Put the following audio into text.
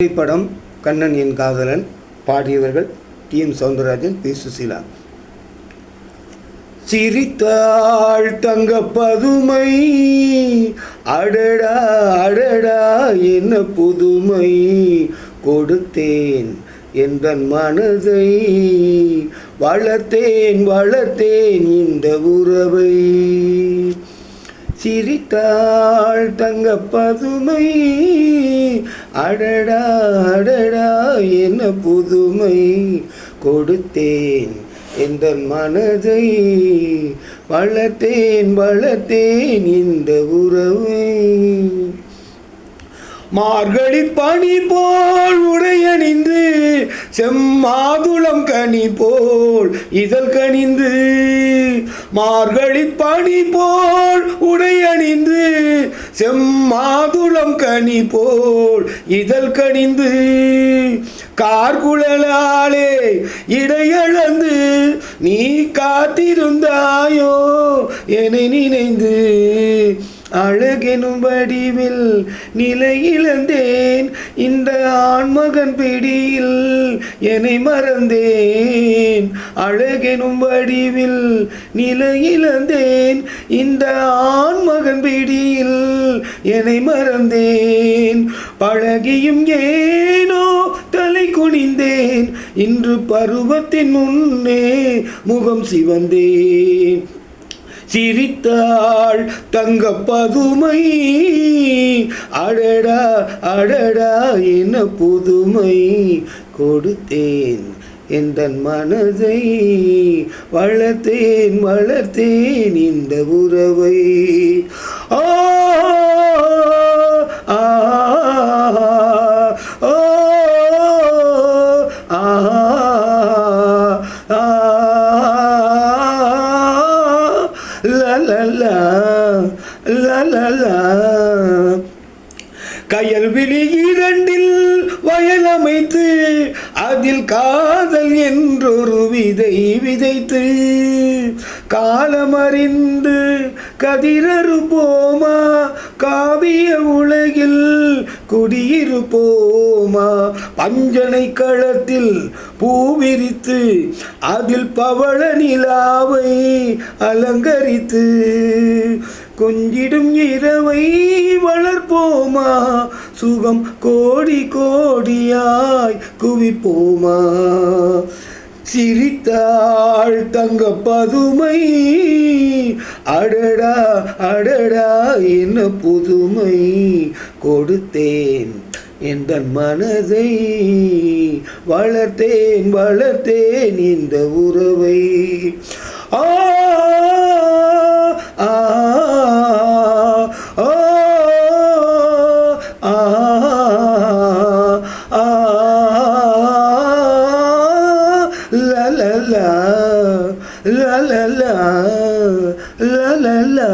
திரைப்படம் கண்ணன் என் காதலன். பாடியவர்கள் TM. Soundararajan, B. Susheela. சிரித்தாள் தங்க பதுமை, அடடா அடடா என்ன புதுமை, கொடுத்தேன் எந்தன் மனதை, வளர்த்தேன் வளர்த்தேன் இந்த உறவை. சிரித்தாள் தங்க பதுமை, அடடா அடடா என்ன புதுமை, கொடுத்தேன் எந்தன் மனதை, வளர்த்தேன் வளர்த்தேன் இந்த உறவை. மார்கழி பனி போல் உடையணிந்து, செம்மாதுளம் கனி போல் இதழ் கனிந்து, மார்கழி பனி போல் உடையணிந்து, செம்மாதுளம் கனி போல் இதழ் கனிந்து, கார்குழலாலே இடையளந்து நீ காத்திருந்தாயோ என்னை நினைந்து, அழகெனும் வடிவில் நிலையிழந்தேன், இந்த ஆண்மகன் பிடியில் என்னை மறந்தேன். அழகெனும் வடிவில் நிலையிழந்தேன், இந்த ஆண்மகன் பிடியில் என்னை மறந்தேன். பழகியும் ஏனோ தலை குனிந்தேன், இன்று பருவத்தின் முன்னே முகம் சிவந்தேன். சிரித்தாள் தங்க பதுமை, அடடா அடடா என்ன புதுமை, கொடுத்தேன் எந்தன் மனதை, வளர்த்தேன் வளர்த்தேன் இந்த உறவை. ஆ ஆ ஆ la la la la la la. Kayalvizhi இரண்டில் வயல் அமைத்து, அதில் காதல் என்றொரு விதை விதைத்து, காலமறிந்து கதிரறுப்போமா, காவிய உலகில் குடியிருப்போமா. பஞ்சனை களத்தில் பூவிரித்து, அதில் பவள நிலாவை அலங்கரித்து, கொஞ்சிடும் இரவை வளர்ப்போமா, சுகம் கோடி கோடியாய் குவிப்போமா. சிரித்தாள் தங்க பதுமை, அடடா அடடா என்ன புதுமை, கொடுத்தேன் எந்தன் மனதை, வளர்த்தேன் வளர்த்தேன் இந்த உறவை. ஆ ஆ ஆ ஆ ஆ la la la la la la la la la.